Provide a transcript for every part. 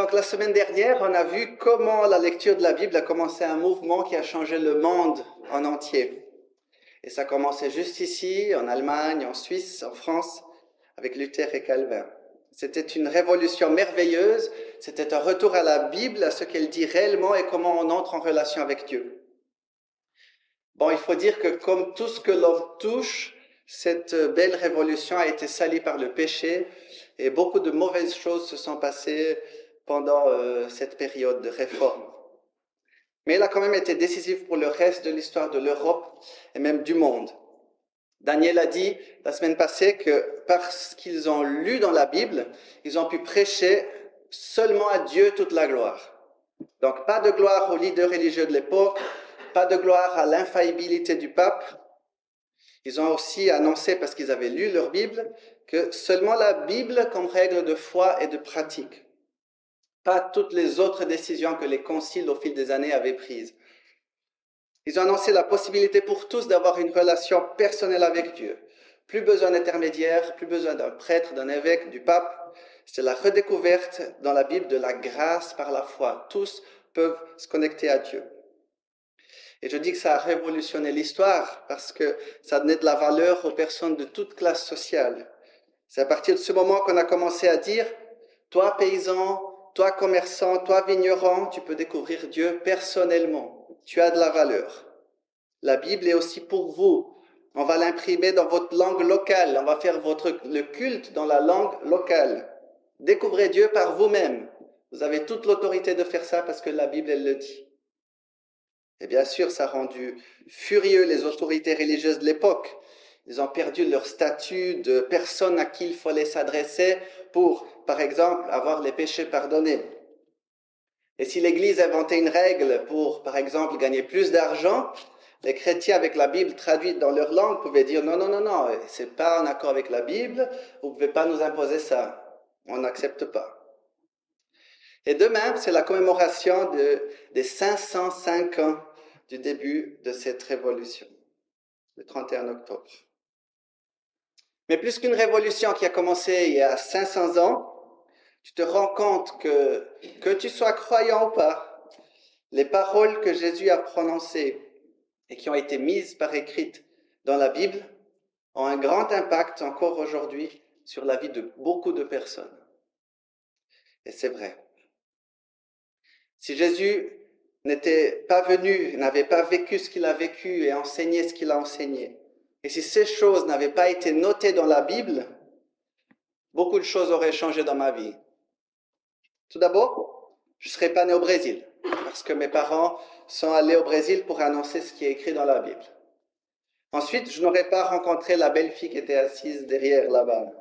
Donc la semaine dernière, on a vu comment la lecture de la Bible a commencé un mouvement qui a changé le monde en entier. Et ça commençait juste ici, en Allemagne, en Suisse, en France, avec Luther et Calvin. C'était une révolution merveilleuse, c'était un retour à la Bible, à ce qu'elle dit réellement et comment on entre en relation avec Dieu. Bon, il faut dire que comme tout ce que l'homme touche, cette belle révolution a été salie par le péché et beaucoup de mauvaises choses se sont passées pendant cette période de réforme. Mais elle a quand même été décisive pour le reste de l'histoire de l'Europe et même du monde. Daniel a dit la semaine passée que parce qu'ils ont lu dans la Bible, ils ont pu prêcher seulement à Dieu toute la gloire. Donc pas de gloire aux leaders religieux de l'époque, pas de gloire à l'infaillibilité du pape. Ils ont aussi annoncé, parce qu'ils avaient lu leur Bible, que seulement la Bible comme règle de foi et de pratique. Pas toutes les autres décisions que les conciles au fil des années avaient prises. Ils ont annoncé la possibilité pour tous d'avoir une relation personnelle avec Dieu. Plus besoin d'intermédiaire, plus besoin d'un prêtre, d'un évêque, du pape. C'est la redécouverte dans la Bible de la grâce par la foi. Tous peuvent se connecter à Dieu. Et je dis que ça a révolutionné l'histoire parce que ça donnait de la valeur aux personnes de toute classe sociale. C'est à partir de ce moment qu'on a commencé à dire, toi paysan, toi commerçant, toi vigneron, tu peux découvrir Dieu personnellement. Tu as de la valeur. La Bible est aussi pour vous. On va l'imprimer dans votre langue locale. On va faire le culte dans la langue locale. Découvrez Dieu par vous-même. Vous avez toute l'autorité de faire ça parce que la Bible, elle le dit. Et bien sûr, ça a rendu furieux les autorités religieuses de l'époque. Ils ont perdu leur statut de personne à qui il fallait s'adresser pour, par exemple, avoir les péchés pardonnés. Et si l'Église inventait une règle pour, par exemple, gagner plus d'argent, les chrétiens avec la Bible traduite dans leur langue pouvaient dire non, non, non, non, c'est pas en accord avec la Bible, vous pouvez pas nous imposer ça, on n'accepte pas. Et demain, c'est la commémoration des 505 ans du début de cette révolution, le 31 octobre. Mais plus qu'une révolution qui a commencé il y a 500 ans, tu te rends compte que tu sois croyant ou pas, les paroles que Jésus a prononcées et qui ont été mises par écrite dans la Bible ont un grand impact encore aujourd'hui sur la vie de beaucoup de personnes. Et c'est vrai. Si Jésus n'était pas venu, n'avait pas vécu ce qu'il a vécu et enseigné ce qu'il a enseigné, et si ces choses n'avaient pas été notées dans la Bible, beaucoup de choses auraient changé dans ma vie. Tout d'abord, je ne serais pas né au Brésil, parce que mes parents sont allés au Brésil pour annoncer ce qui est écrit dans la Bible. Ensuite, je n'aurais pas rencontré la belle fille qui était assise derrière là-bas,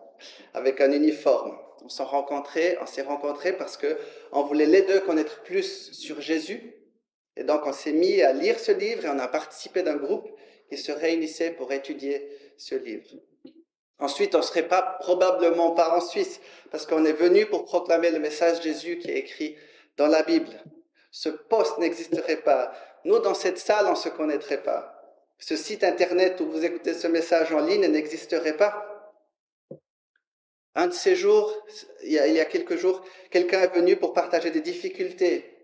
avec un uniforme. On s'est rencontrés parce qu'on voulait les deux connaître plus sur Jésus. Et donc, on s'est mis à lire ce livre et on a participé d'un groupe qui se réunissait pour étudier ce livre. Ensuite, on ne serait probablement pas en Suisse parce qu'on est venu pour proclamer le message de Jésus qui est écrit dans la Bible. Ce poste n'existerait pas. Nous, dans cette salle, on ne se connaîtrait pas. Ce site internet où vous écoutez ce message en ligne n'existerait pas. Un de ces jours, il y a quelques jours, quelqu'un est venu pour partager des difficultés.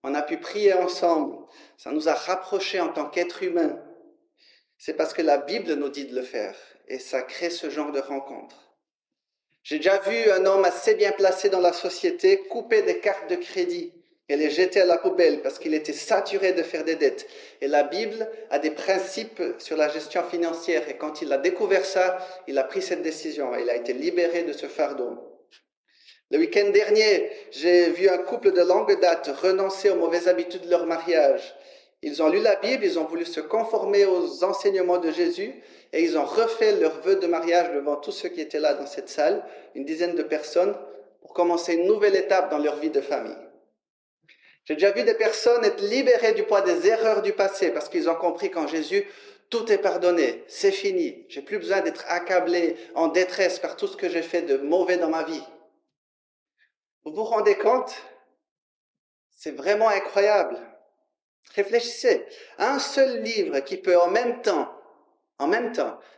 On a pu prier ensemble. Ça nous a rapprochés en tant qu'êtres humains. C'est parce que la Bible nous dit de le faire. Et ça crée ce genre de rencontre. J'ai déjà vu un homme assez bien placé dans la société couper des cartes de crédit et les jeter à la poubelle parce qu'il était saturé de faire des dettes. Et la Bible a des principes sur la gestion financière. Et quand il a découvert ça, il a pris cette décision. Il a été libéré de ce fardeau. Le week-end dernier, j'ai vu un couple de longue date renoncer aux mauvaises habitudes de leur mariage. Ils ont lu la Bible, ils ont voulu se conformer aux enseignements de Jésus et ils ont refait leur vœu de mariage devant tous ceux qui étaient là dans cette salle, une dizaine de personnes, pour commencer une nouvelle étape dans leur vie de famille. J'ai déjà vu des personnes être libérées du poids des erreurs du passé parce qu'ils ont compris qu'en Jésus, tout est pardonné, c'est fini. J'ai plus besoin d'être accablé, en détresse par tout ce que j'ai fait de mauvais dans ma vie. Vous vous rendez compte? C'est vraiment incroyable. Réfléchissez, un seul livre qui peut en même temps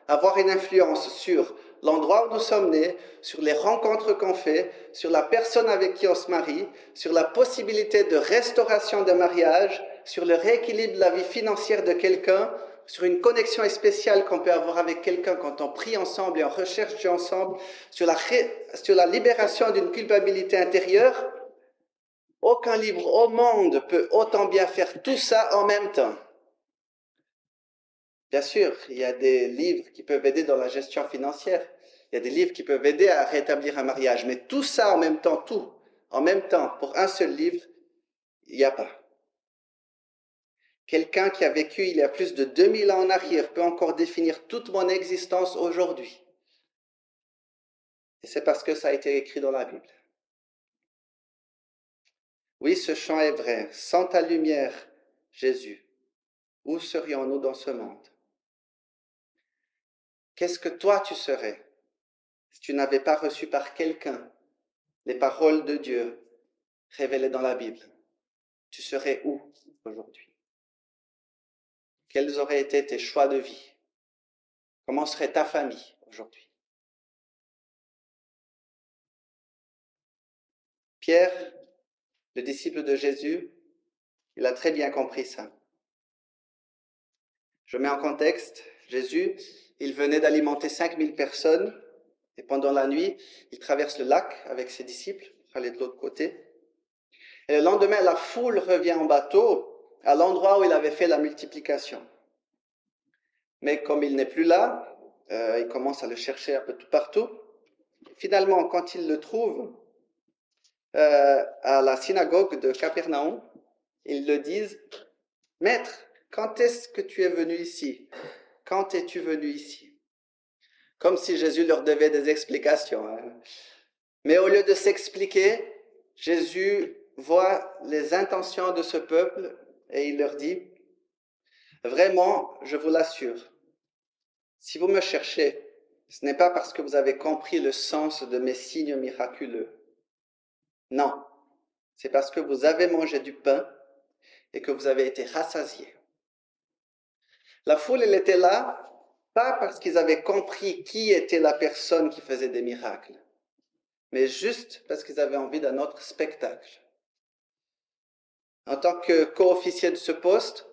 avoir une influence sur l'endroit où nous sommes nés, sur les rencontres qu'on fait, sur la personne avec qui on se marie, sur la possibilité de restauration d'un mariage, sur le rééquilibre de la vie financière de quelqu'un, sur une connexion spéciale qu'on peut avoir avec quelqu'un quand on prie ensemble et on recherche Dieu ensemble, sur la libération d'une culpabilité intérieure. Aucun livre au monde peut autant bien faire tout ça en même temps. Bien sûr, il y a des livres qui peuvent aider dans la gestion financière. Il y a des livres qui peuvent aider à rétablir un mariage. Mais tout ça en même temps, tout, en même temps, pour un seul livre, il n'y a pas. Quelqu'un qui a vécu il y a plus de 2000 ans en arrière peut encore définir toute mon existence aujourd'hui. Et c'est parce que ça a été écrit dans la Bible. Oui, ce chant est vrai. Sans ta lumière, Jésus, où serions-nous dans ce monde? Qu'est-ce que toi tu serais si tu n'avais pas reçu par quelqu'un les paroles de Dieu révélées dans la Bible? Tu serais où aujourd'hui? Quels auraient été tes choix de vie? Comment serait ta famille aujourd'hui? Pierre, le disciple de Jésus, il a très bien compris ça. Je mets en contexte, Jésus, il venait d'alimenter 5000 personnes et pendant la nuit, il traverse le lac avec ses disciples pour aller de l'autre côté. Et le lendemain, la foule revient en bateau à l'endroit où il avait fait la multiplication. Mais comme il n'est plus là, il commence à le chercher un peu tout partout. Finalement, quand il le trouve à la synagogue de Capernaum, ils le disent, « Maître, quand est-ce que tu es venu ici? Quand es-tu venu ici ?» Comme si Jésus leur devait des explications. Hein. Mais au lieu de s'expliquer, Jésus voit les intentions de ce peuple et il leur dit, « Vraiment, je vous l'assure, si vous me cherchez, ce n'est pas parce que vous avez compris le sens de mes signes miraculeux. Non, c'est parce que vous avez mangé du pain et que vous avez été rassasiés. » La foule, elle était là, pas parce qu'ils avaient compris qui était la personne qui faisait des miracles, mais juste parce qu'ils avaient envie d'un autre spectacle. En tant que co-officier de ce poste,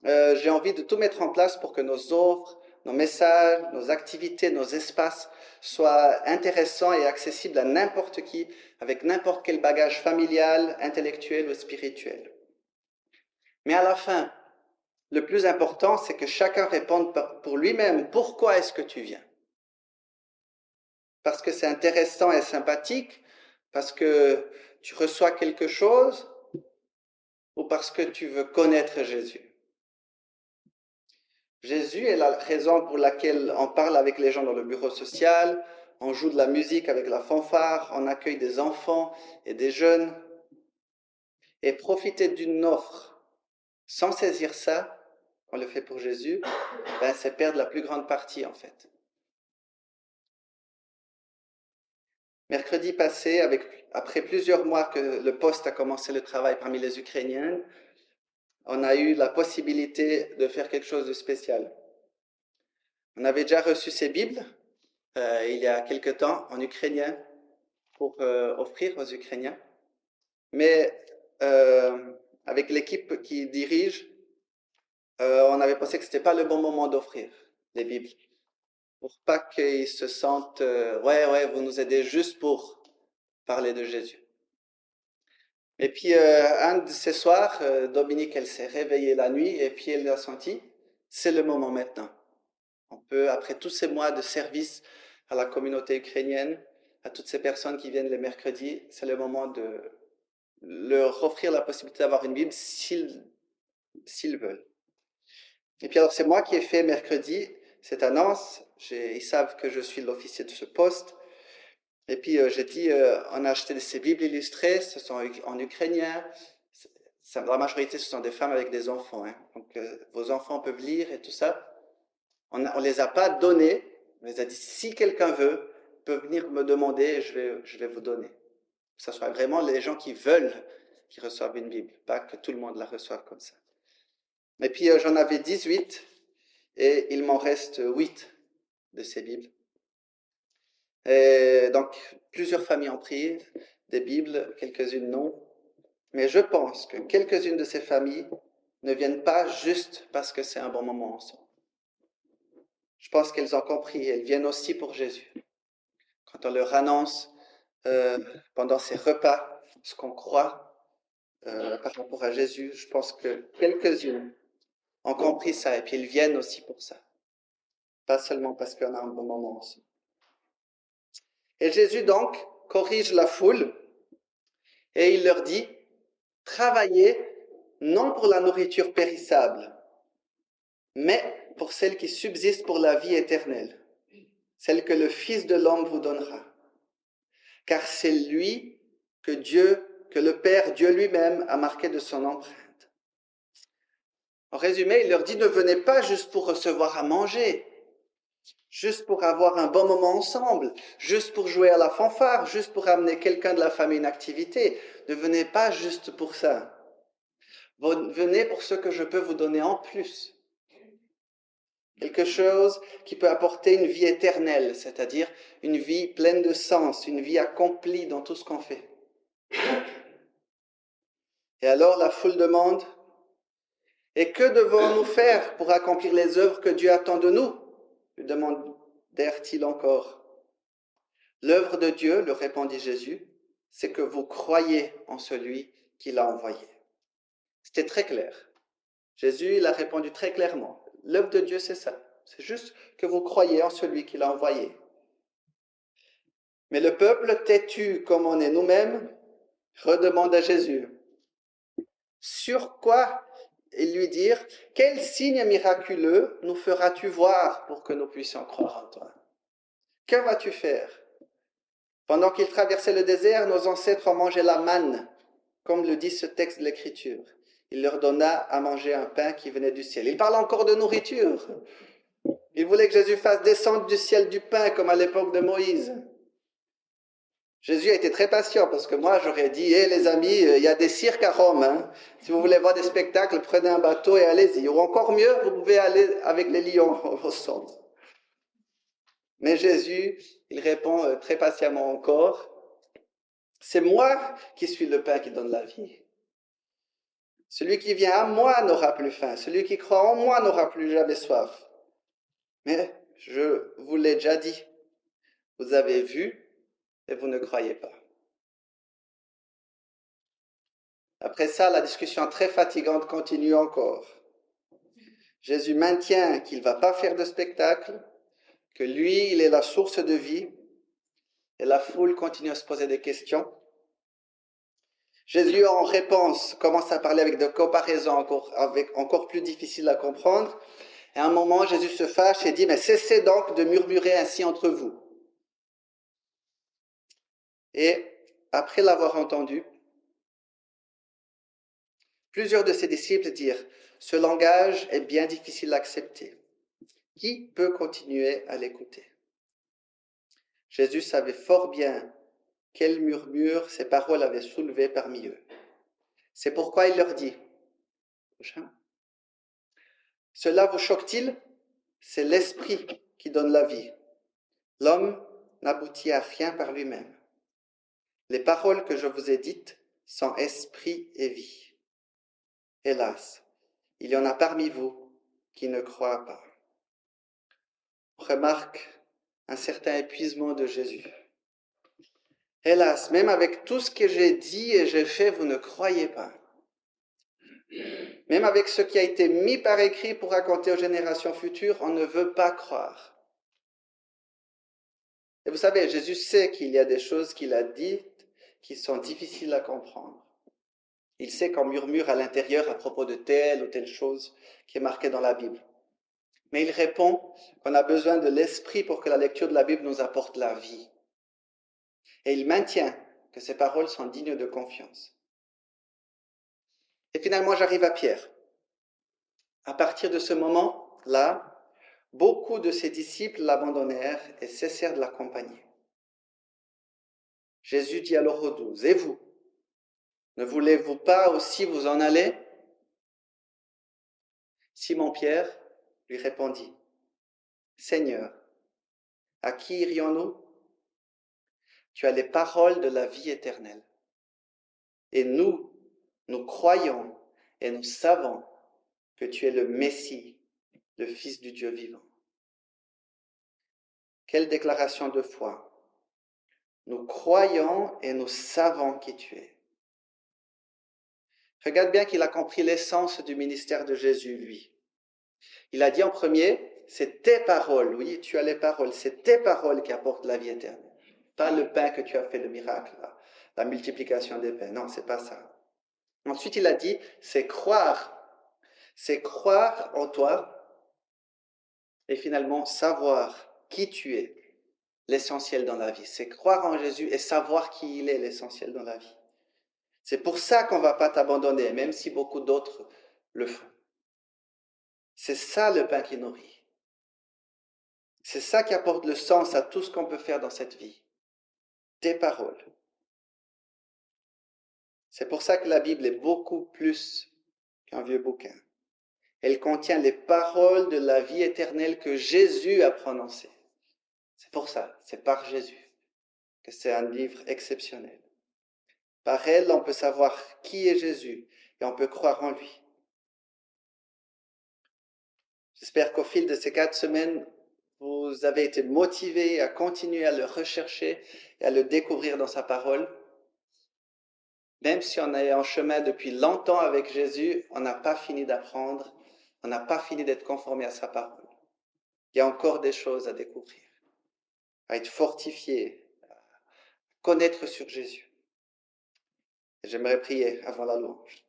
j'ai envie de tout mettre en place pour que nos offres, nos messages, nos activités, nos espaces soient intéressants et accessibles à n'importe qui, avec n'importe quel bagage familial, intellectuel ou spirituel. Mais à la fin, le plus important, c'est que chacun réponde pour lui-même, pourquoi est-ce que tu viens? Parce que c'est intéressant et sympathique, parce que tu reçois quelque chose, ou parce que tu veux connaître Jésus? Jésus est la raison pour laquelle on parle avec les gens dans le bureau social, on joue de la musique avec la fanfare, on accueille des enfants et des jeunes. Et profiter d'une offre sans saisir ça, on le fait pour Jésus, ben c'est perdre la plus grande partie en fait. Mercredi passé, après plusieurs mois que le poste a commencé le travail parmi les Ukrainiens, on a eu la possibilité de faire quelque chose de spécial. On avait déjà reçu ces Bibles il y a quelque temps en ukrainien pour offrir aux Ukrainiens. Mais avec l'équipe qui dirige, on avait pensé que ce n'était pas le bon moment d'offrir les Bibles. Pour pas qu'ils se sentent, ouais, vous nous aidez juste pour parler de Jésus. Et puis, un de ces soirs, Dominique, elle s'est réveillée la nuit et puis elle a senti, c'est le moment maintenant. On peut, après tous ces mois de service à la communauté ukrainienne, à toutes ces personnes qui viennent les mercredis, c'est le moment de leur offrir la possibilité d'avoir une Bible s'ils veulent. Et puis alors, c'est moi qui ai fait mercredi cette annonce. Ils savent que je suis l'officier de ce poste. Et puis, j'ai dit, on a acheté ces Bibles illustrées, ce sont en ukrainien. La majorité, ce sont des femmes avec des enfants. Hein. Donc, vos enfants peuvent lire et tout ça. On ne les a pas données. On les a dit, si quelqu'un veut, peut venir me demander et je vais vous donner. Que ce soit vraiment les gens qui veulent qui reçoivent une Bible, pas que tout le monde la reçoive comme ça. Et puis, j'en avais 18 et il m'en reste 8 de ces Bibles. Et donc, plusieurs familles ont pris des Bibles, quelques-unes non. Mais je pense que quelques-unes de ces familles ne viennent pas juste parce que c'est un bon moment ensemble. Je pense qu'elles ont compris, elles viennent aussi pour Jésus. Quand on leur annonce pendant ces repas ce qu'on croit par rapport à Jésus, je pense que quelques-unes ont compris ça et puis ils viennent aussi pour ça. Pas seulement parce qu'on a un bon moment ensemble. Et Jésus donc corrige la foule et il leur dit, travaillez non pour la nourriture périssable, mais pour celle qui subsiste pour la vie éternelle, celle que le Fils de l'homme vous donnera. Car c'est lui que le Père, Dieu lui-même, a marqué de son empreinte. En résumé, il leur dit, ne venez pas juste pour recevoir à manger, juste pour avoir un bon moment ensemble, juste pour jouer à la fanfare, juste pour amener quelqu'un de la famille à une activité. Ne venez pas juste pour ça. Venez pour ce que je peux vous donner en plus. Quelque chose qui peut apporter une vie éternelle, c'est-à-dire une vie pleine de sens, une vie accomplie dans tout ce qu'on fait. Et alors la foule demande, et que devons-nous faire pour accomplir les œuvres que Dieu attend de nous? Lui demandèrent-ils encore. L'œuvre de Dieu, leur répondit Jésus, c'est que vous croyez en celui qui l'a envoyé. C'était très clair. Jésus, il a répondu très clairement. L'œuvre de Dieu, c'est ça. C'est juste que vous croyez en celui qui l'a envoyé. Mais le peuple, têtu comme on est nous-mêmes, redemande à Jésus. Sur quoi? Ils lui dirent, quel signe miraculeux nous feras-tu voir pour que nous puissions croire en toi? Que vas-tu faire? Pendant qu'ils traversaient le désert, nos ancêtres ont mangé la manne, comme le dit ce texte de l'Écriture. Il leur donna à manger un pain qui venait du ciel. Il parle encore de nourriture. Il voulait que Jésus fasse descendre du ciel du pain, comme à l'époque de Moïse. Jésus a été très patient, parce que moi, j'aurais dit, hé les amis, il y a des cirques à Rome. Hein. Si vous voulez voir des spectacles, prenez un bateau et allez-y. Ou encore mieux, vous pouvez aller avec les lions au centre. Mais Jésus, il répond très patiemment encore, c'est moi qui suis le pain qui donne la vie. Celui qui vient à moi n'aura plus faim. Celui qui croit en moi n'aura plus jamais soif. Mais je vous l'ai déjà dit, vous avez vu et vous ne croyez pas. Après ça, la discussion très fatigante continue encore. Jésus maintient qu'il ne va pas faire de spectacle, que lui, il est la source de vie, et la foule continue à se poser des questions. Jésus, en réponse, commence à parler avec des comparaisons encore plus difficiles à comprendre. Et à un moment, Jésus se fâche et dit, mais cessez donc de murmurer ainsi entre vous. Et après l'avoir entendu, plusieurs de ses disciples dirent, ce langage est bien difficile à accepter. Qui peut continuer à l'écouter? Jésus savait fort bien quel murmure ces paroles avaient soulevé parmi eux. C'est pourquoi il leur dit, cela vous choque-t-il? C'est l'esprit qui donne la vie. L'homme n'aboutit à rien par lui-même. Les paroles que je vous ai dites sont esprit et vie. Hélas, il y en a parmi vous qui ne croient pas. On remarque un certain épuisement de Jésus. Hélas, même avec tout ce que j'ai dit et j'ai fait, vous ne croyez pas. Même avec ce qui a été mis par écrit pour raconter aux générations futures, on ne veut pas croire. Et vous savez, Jésus sait qu'il y a des choses qu'il a dites qui sont difficiles à comprendre. Il sait qu'on murmure à l'intérieur à propos de telle ou telle chose qui est marquée dans la Bible. Mais il répond qu'on a besoin de l'esprit pour que la lecture de la Bible nous apporte la vie. Et il maintient que ces paroles sont dignes de confiance. Et finalement, j'arrive à Pierre. À partir de ce moment-là, beaucoup de ses disciples l'abandonnèrent et cessèrent de l'accompagner. Jésus dit alors aux 12, « Et vous, ne voulez-vous pas aussi vous en aller ?» Simon-Pierre lui répondit, « Seigneur, à qui irions-nous? Tu as les paroles de la vie éternelle. Et nous croyons et nous savons que tu es le Messie, le Fils du Dieu vivant. Quelle déclaration de foi! Nous croyons et nous savons qui tu es. Regarde bien qu'il a compris l'essence du ministère de Jésus, lui. Il a dit en premier, c'est tes paroles, oui, tu as les paroles, c'est tes paroles qui apportent la vie éternelle. Pas le pain que tu as fait le miracle, là, la multiplication des pains. Non, c'est pas ça. Ensuite, il a dit, c'est croire en toi et finalement savoir qui tu es, l'essentiel dans la vie. C'est croire en Jésus et savoir qui il est, l'essentiel dans la vie. C'est pour ça qu'on ne va pas t'abandonner, même si beaucoup d'autres le font. C'est ça le pain qui nourrit. C'est ça qui apporte le sens à tout ce qu'on peut faire dans cette vie. Tes paroles. C'est pour ça que la Bible est beaucoup plus qu'un vieux bouquin. Elle contient les paroles de la vie éternelle que Jésus a prononcées. C'est pour ça, c'est par Jésus que c'est un livre exceptionnel. Par elle, on peut savoir qui est Jésus et on peut croire en lui. J'espère qu'au fil de ces 4 semaines, vous avez été motivés à continuer à le rechercher et à le découvrir dans sa parole. Même si on est en chemin depuis longtemps avec Jésus, on n'a pas fini d'apprendre, on n'a pas fini d'être conformé à sa parole. Il y a encore des choses à découvrir, à être fortifié, à connaître sur Jésus. Et j'aimerais prier avant la louange.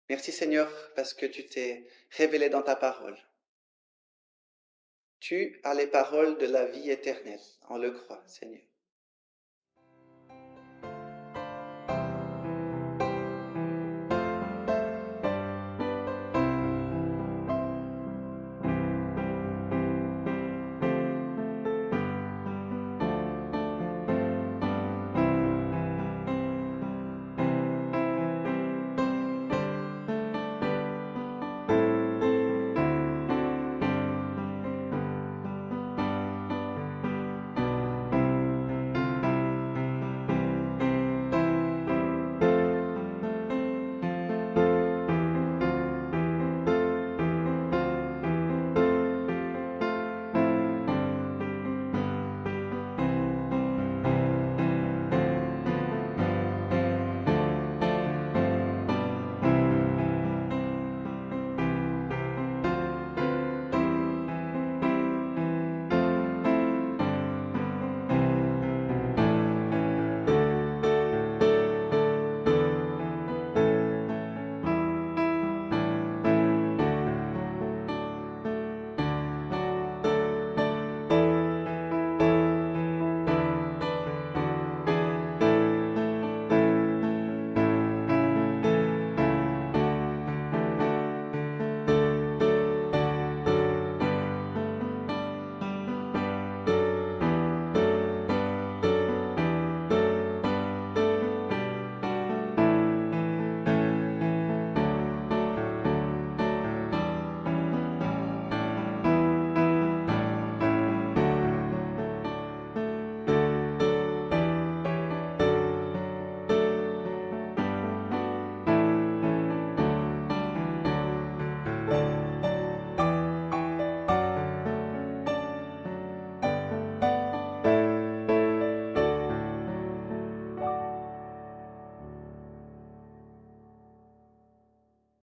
Merci Seigneur parce que tu t'es révélé dans ta parole. Tu as les paroles de la vie éternelle, on le croit Seigneur.